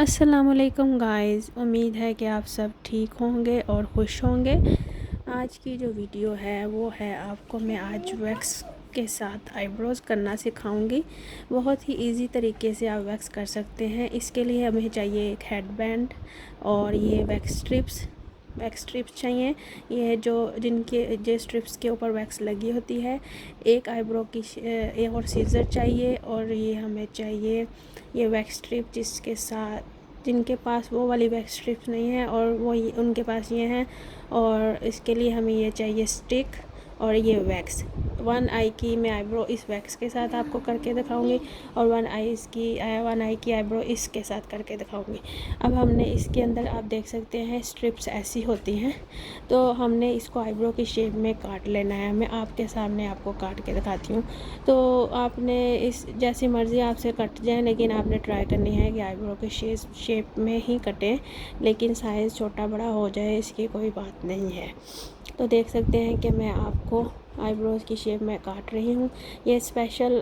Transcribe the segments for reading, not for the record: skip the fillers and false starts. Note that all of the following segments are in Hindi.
अस्सलामुअलैकुम गाइस, उम्मीद है कि आप सब ठीक होंगे और खुश होंगे। आज की जो वीडियो है वो है आपको मैं आज वैक्स के साथ आईब्रोज़ करना सिखाऊंगी। बहुत ही इजी तरीके से आप वैक्स कर सकते हैं। इसके लिए हमें चाहिए एक हेडबैंड और ये वैक्स स्ट्रिप्स चाहिए। ये जो स्ट्रिप्स के ऊपर वैक्स लगी होती है। एक आईब्रो की एक और सीज़र चाहिए और ये हमें चाहिए ये वैक्स स्ट्रिप जिनके पास वो वाली वैक्स स्ट्रिप्स नहीं है और उनके पास ये हैं। और इसके लिए हमें ये चाहिए स्टिक और ये वैक्स। वन आई की मैं आईब्रो इस वैक्स के साथ आपको करके दिखाऊंगी और वन आई की आईब्रो इसके साथ करके दिखाऊंगी। अब हमने इसके अंदर आप देख सकते हैं स्ट्रिप्स ऐसी होती हैं, तो हमने इसको आईब्रो की शेप में काट लेना है। मैं आपके सामने आपको काट के दिखाती हूँ। तो आपने इस जैसी मर्ज़ी आपसे कट जाए, लेकिन आपने ट्राई करनी है कि आईब्रो के शेप में ही कटें, लेकिन साइज़ छोटा बड़ा हो जाए इसकी कोई बात नहीं है। तो देख सकते हैं कि मैं आपको आईब्रोज़ की शेप में काट रही हूँ। ये स्पेशल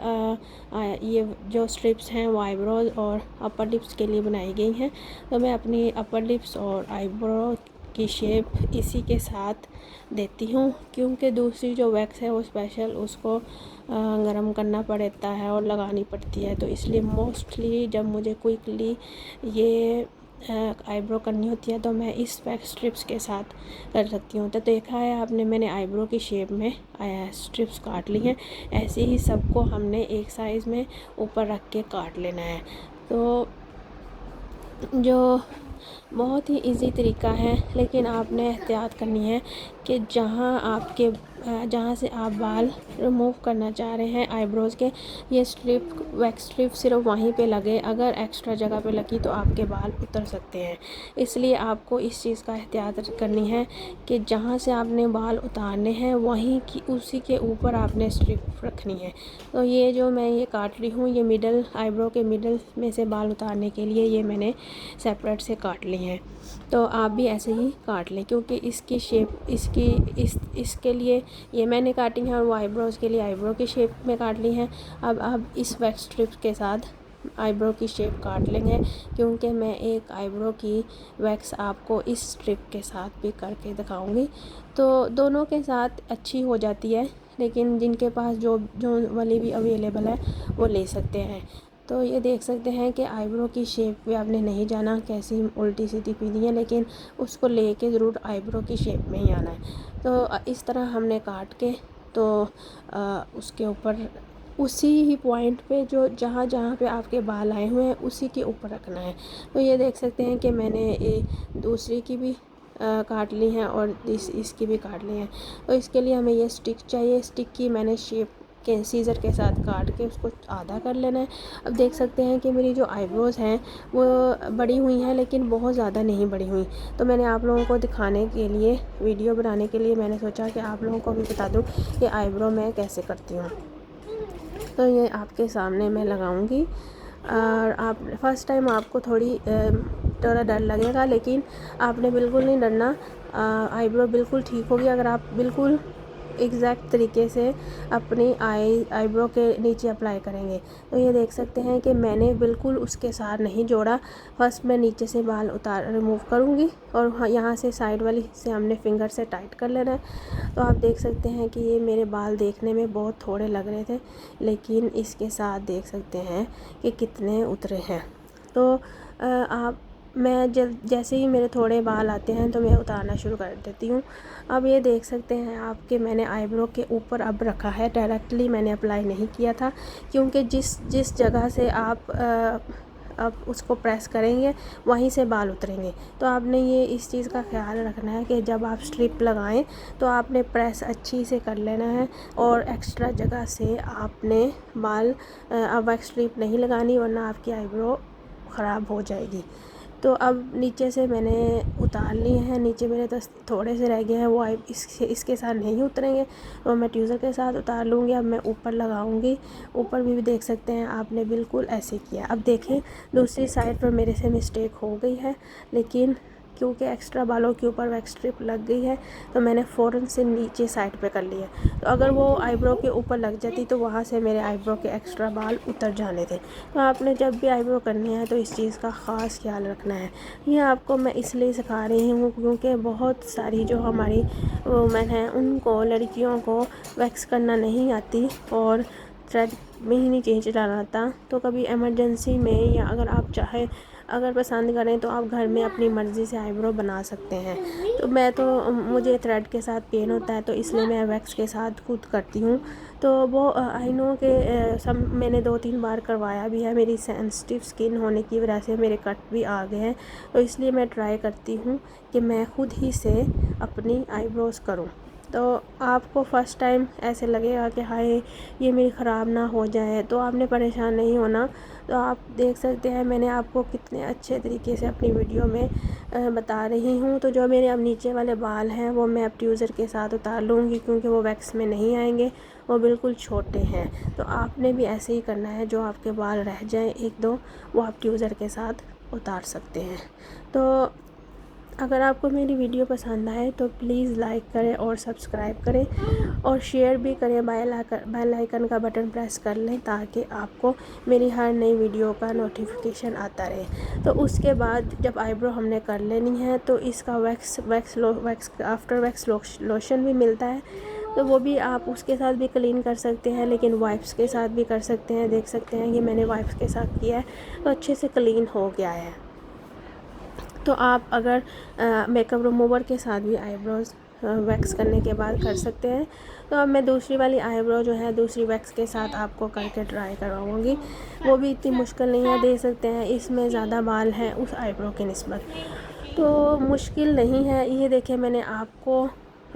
ये जो स्ट्रिप्स हैं वो आईब्रोज़ और अपर लिप्स के लिए बनाई गई हैं। तो मैं अपनी अपर लिप्स और आईब्रो की शेप इसी के साथ देती हूँ, क्योंकि दूसरी जो वैक्स है वो स्पेशल उसको गरम करना पड़ता है और लगानी पड़ती है। तो इसलिए मोस्टली जब मुझे क्विकली ये आईब्रो करनी होती है तो मैं इस वैक्स स्ट्रिप्स के साथ कर सकती हूँ। तो देखा है आपने, मैंने आईब्रो की शेप में स्ट्रिप्स काट ली हैं। ऐसे ही सबको हमने एक साइज़ में ऊपर रख के काट लेना है। तो जो बहुत ही इजी तरीका है, लेकिन आपने एहतियात करनी है कि जहाँ से आप बाल रिमूव करना चाह रहे हैं आईब्रोज़ के, ये वैक्स स्ट्रिप सिर्फ वहीं पे लगे। अगर एक्स्ट्रा जगह पे लगी तो आपके बाल उतर सकते हैं। इसलिए आपको इस चीज़ का एहतियात करनी है कि जहाँ से आपने बाल उतारने हैं उसी के ऊपर आपने स्ट्रिप रखनी है। तो ये जो मैं ये काट रही हूँ, ये आईब्रो के मिडल में से बाल उतारने के लिए ये मैंने सेपरेट से काट ली हैं। तो आप भी ऐसे ही काट लें, क्योंकि इसकी शेप इसके लिए ये मैंने काटी हैं और वो आईब्रोज़ के लिए आईब्रो की शेप में काट ली हैं। अब आप इस वैक्स स्ट्रिप के साथ आईब्रो की शेप काट लेंगे, क्योंकि मैं एक आईब्रो की वैक्स आपको इस स्ट्रिप के साथ भी करके दिखाऊंगी। तो दोनों के साथ अच्छी हो जाती है, लेकिन जिनके पास जो वाली भी अवेलेबल है वो ले सकते हैं। तो ये देख सकते हैं कि आईब्रो की शेप पे आपने नहीं जाना, कैसी उल्टी सीधी पीनी है, लेकिन उसको लेके ज़रूर आईब्रो की शेप में ही आना है। तो इस तरह हमने काट के तो उसके ऊपर उसी ही पॉइंट पे जहाँ जहाँ पे आपके बाल आए हुए हैं उसी के ऊपर रखना है। तो ये देख सकते हैं कि मैंने दूसरी की भी काट ली हैं और इसकी भी काट ली हैं। तो इसके लिए हमें ये स्टिक चाहिए। स्टिक की मैंने शेप के सीज़र के साथ काट के उसको आधा कर लेना है। अब देख सकते हैं कि मेरी जो आईब्रोज़ हैं वो बड़ी हुई हैं, लेकिन बहुत ज़्यादा नहीं बड़ी हुई। तो मैंने आप लोगों को दिखाने के लिए, वीडियो बनाने के लिए मैंने सोचा कि आप लोगों को भी बता दूं कि आईब्रो मैं कैसे करती हूँ। तो ये आपके सामने मैं लगाऊंगी और आप फर्स्ट टाइम आपको थोड़ा डर लगेगा, लेकिन आपने बिल्कुल नहीं डरना। आईब्रो बिल्कुल ठीक होगी अगर आप बिल्कुल एग्जैक्ट तरीके से अपनी आईब्रो के नीचे अप्लाई करेंगे। तो ये देख सकते हैं कि मैंने बिल्कुल उसके साथ नहीं जोड़ा। फर्स्ट मैं नीचे से बाल रिमूव करूँगी और यहाँ से साइड वाली से हमने फिंगर से टाइट कर लेना है। तो आप देख सकते हैं कि ये मेरे बाल देखने में बहुत थोड़े लग रहे थे, लेकिन इसके साथ देख सकते हैं कि कितने उतरे हैं। तो मैं जैसे ही मेरे थोड़े बाल आते हैं तो मैं उतारना शुरू कर देती हूँ। अब ये देख सकते हैं आप कि मैंने आईब्रो के ऊपर अब रखा है, डायरेक्टली मैंने अप्लाई नहीं किया था, क्योंकि जिस जगह से आप अब उसको प्रेस करेंगे वहीं से बाल उतरेंगे। तो आपने ये इस चीज़ का ख्याल रखना है कि जब आप स्ट्रिप लगाएं तो आपने प्रेस अच्छी से कर लेना है और एक्स्ट्रा जगह से आपने बाल अब स्ट्रिप नहीं लगानी, वरना आपकी आईब्रो ख़राब हो जाएगी। तो अब नीचे से मैंने उतार लिए हैं, नीचे मेरे थोड़े से रह गए हैं, वो इसके साथ नहीं उतरेंगे, तो मैं ट्यूज़र के साथ उतार लूँगी। अब मैं ऊपर लगाऊँगी। ऊपर भी देख सकते हैं आपने बिल्कुल ऐसे किया। अब देखें दूसरी साइड पर मेरे से मिस्टेक हो गई है, लेकिन क्योंकि एक्स्ट्रा बालों के ऊपर वैक्स स्ट्रिप लग गई है तो मैंने फ़ौरन से नीचे साइड पे कर लिया। तो अगर वो आईब्रो के ऊपर लग जाती तो वहाँ से मेरे आईब्रो के एक्स्ट्रा बाल उतर जाने थे। तो आपने जब भी आईब्रो करनी है तो इस चीज़ का ख़ास ख्याल रखना है। ये आपको मैं इसलिए सिखा रही हूँ क्योंकि बहुत सारी जो हमारी वूमेन हैं उनको, लड़कियों को वैक्स करना नहीं आती और थ्रेड में ही नहीं चेंज डालना आता। तो कभी इमरजेंसी में या अगर पसंद करें तो आप घर में अपनी मर्ज़ी से आईब्रो बना सकते हैं। तो मुझे थ्रेड के साथ पेन होता है तो इसलिए मैं वैक्स के साथ खुद करती हूँ। तो वो आई नो कि सब मैंने 2-3 बार करवाया भी है। मेरी सेंसिटिव स्किन होने की वजह से मेरे कट भी आ गए हैं, तो इसलिए मैं ट्राई करती हूँ कि मैं खुद ही से अपनी आईब्रोज़ करूँ। तो आपको फ़र्स्ट टाइम ऐसे लगेगा कि हाय ये मेरी ख़राब ना हो जाए, तो आपने परेशान नहीं होना। तो आप देख सकते हैं मैंने आपको कितने अच्छे तरीके से अपनी वीडियो में बता रही हूँ। तो जो मेरे अब नीचे वाले बाल हैं वो मैं ट्यूज़र के साथ उतार लूँगी क्योंकि वो वैक्स में नहीं आएंगे, वो बिल्कुल छोटे हैं। तो आपने भी ऐसे ही करना है, जो आपके बाल रह जाएँ 1-2 वो आप ट्यूज़र के साथ उतार सकते हैं। तो अगर आपको मेरी वीडियो पसंद आए तो प्लीज़ लाइक करें और सब्सक्राइब करें और शेयर भी करें। बेल आइकन का बटन प्रेस कर लें ताकि आपको मेरी हर नई वीडियो का नोटिफिकेशन आता रहे। तो उसके बाद जब आईब्रो हमने कर लेनी है तो इसका आफ्टर वैक्स लोशन भी मिलता है, तो वो भी आप उसके साथ भी क्लीन कर सकते हैं, लेकिन वाइप्स के साथ भी कर सकते हैं। देख सकते हैं कि मैंने वाइप्स के साथ किया है तो अच्छे से क्लीन हो गया है। तो आप अगर मेकअप रिमूवर के साथ भी आईब्रोज़ वैक्स करने के बाद कर सकते हैं। तो अब मैं दूसरी वाली आईब्रो जो है दूसरी वैक्स के साथ आपको करके ट्राई करवाऊँगी। वो भी इतनी मुश्किल नहीं है, देख सकते हैं इसमें ज़्यादा बाल हैं उस आईब्रो के निस्बत, तो मुश्किल नहीं है। ये देखिए मैंने आपको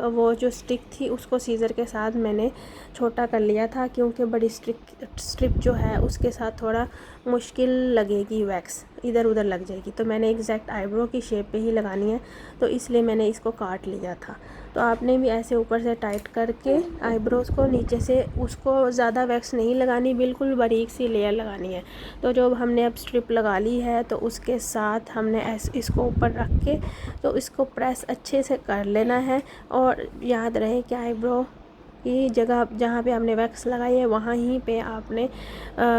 वो जो स्टिक थी उसको सीज़र के साथ मैंने छोटा कर लिया था क्योंकि बड़ी स्ट्रिप जो है उसके साथ थोड़ा मुश्किल लगेगी, वैक्स इधर उधर लग जाएगी। तो मैंने एग्जैक्ट आईब्रो की शेप पे ही लगानी है तो इसलिए मैंने इसको काट लिया था। तो आपने भी ऐसे ऊपर से टाइट करके आईब्रोज़ को नीचे से उसको ज़्यादा वैक्स नहीं लगानी, बिल्कुल बारीक सी लेयर लगानी है। तो जो हमने अब स्ट्रिप लगा ली है तो उसके साथ हमने इसको ऊपर रख के तो इसको प्रेस अच्छे से कर लेना है। और याद रहे कि आईब्रो की जगह जहाँ पे हमने वैक्स लगाई है वहाँ ही पे आपने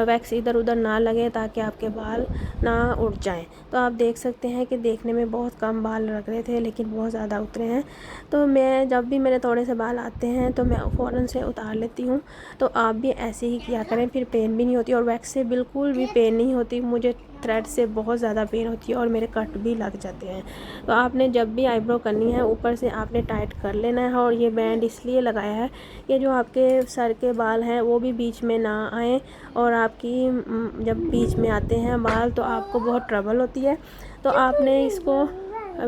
वैक्स इधर उधर ना लगे ताकि आपके बाल ना उड़ जाएं। तो आप देख सकते हैं कि देखने में बहुत कम बाल लग रहे थे लेकिन बहुत ज़्यादा उतरे हैं। तो मैं जब भी मेरे थोड़े से बाल आते हैं तो मैं फ़ौरन से उतार लेती हूँ। तो आप भी ऐसे ही किया करें, फिर पेन भी नहीं होती और वैक्स से बिल्कुल भी पेन नहीं होती। मुझे थ्रेड से बहुत ज़्यादा पेन होती है और मेरे कट भी लग जाते हैं। तो आपने जब भी आईब्रो करनी है ऊपर से आपने टाइट कर लेना है। और ये बैंड इसलिए लगाया है कि जो आपके सर के बाल हैं वो भी बीच में ना आए, और आपकी जब बीच में आते हैं बाल तो आपको बहुत ट्रबल होती है। तो आपने इसको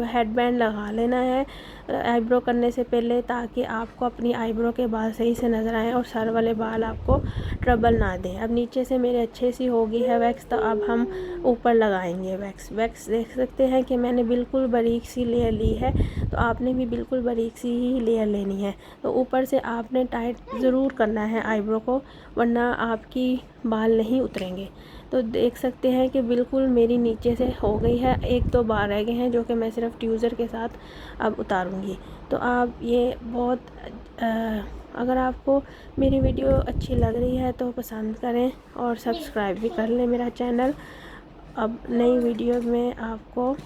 हेडबैंड लगा लेना है आईब्रो करने से पहले ताकि आपको अपनी आईब्रो के बाल सही से नज़र आएँ और सर वाले बाल आपको ट्रबल ना दें। अब नीचे से मेरे अच्छे सी हो गई है वैक्स, तो अब हम ऊपर लगाएंगे वैक्स देख सकते हैं कि मैंने बिल्कुल बारीक सी लेयर ली है, तो आपने भी बिल्कुल बारीक सी ही लेयर लेनी है। तो ऊपर से आपने टाइट ज़रूर करना है आईब्रो को, वरना आपकी बाल नहीं उतरेंगे। तो देख सकते हैं कि बिल्कुल मेरी नीचे से हो गई है, 1-2 बाल रह गए हैं जो कि मैं सिर्फ ट्यूज़र के साथ अब उतारूँगी। तो आप ये बहुत अगर आपको मेरी वीडियो अच्छी लग रही है तो पसंद करें और सब्सक्राइब भी कर लें मेरा चैनल। अब नई वीडियो में आपको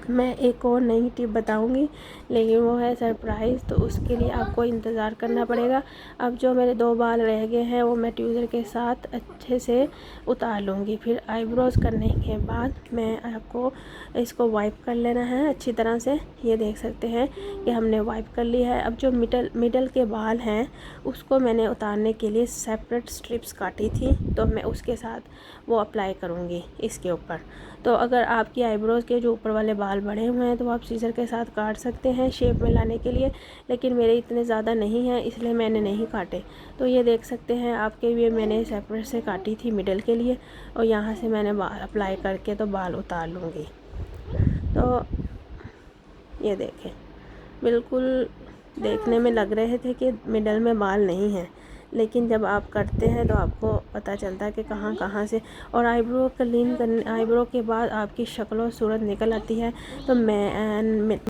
मैं एक और नई टिप बताऊंगी, लेकिन वो है सरप्राइज़, तो उसके लिए आपको इंतज़ार करना पड़ेगा। अब जो मेरे 2 बाल रह गए हैं वो मैं ट्यूज़र के साथ अच्छे से उतार लूँगी। फिर आईब्रोज़ करने के बाद मैं आपको इसको वाइप कर लेना है अच्छी तरह से। ये देख सकते हैं कि हमने वाइप कर लिया है। अब जो मिडल के बाल हैं उसको मैंने उतारने के लिए सेपरेट स्ट्रिप्स काटी थी, तो मैं उसके साथ वो अप्लाई करूँगी इसके ऊपर। तो अगर आपकी आईब्रोज़ के जो ऊपर वाले बाल बड़े हुए हैं तो आप सीज़र के साथ काट सकते हैं शेप में लाने के लिए, लेकिन मेरे इतने ज़्यादा नहीं हैं इसलिए मैंने नहीं काटे। तो ये देख सकते हैं आपके लिए मैंने सेपरेट से काटी थी मिडल के लिए, और यहाँ से मैंने बाल अप्लाई करके तो बाल उतार लूँगी। तो ये देखें बिल्कुल देखने में लग रहे थे कि मिडल में बाल नहीं हैं, लेकिन जब आप करते हैं तो आपको पता चलता है कि कहाँ कहाँ से। और आईब्रो क्लीन करने, आईब्रो के बाद आपकी शक्ल और सूरत निकल आती है। तो मैं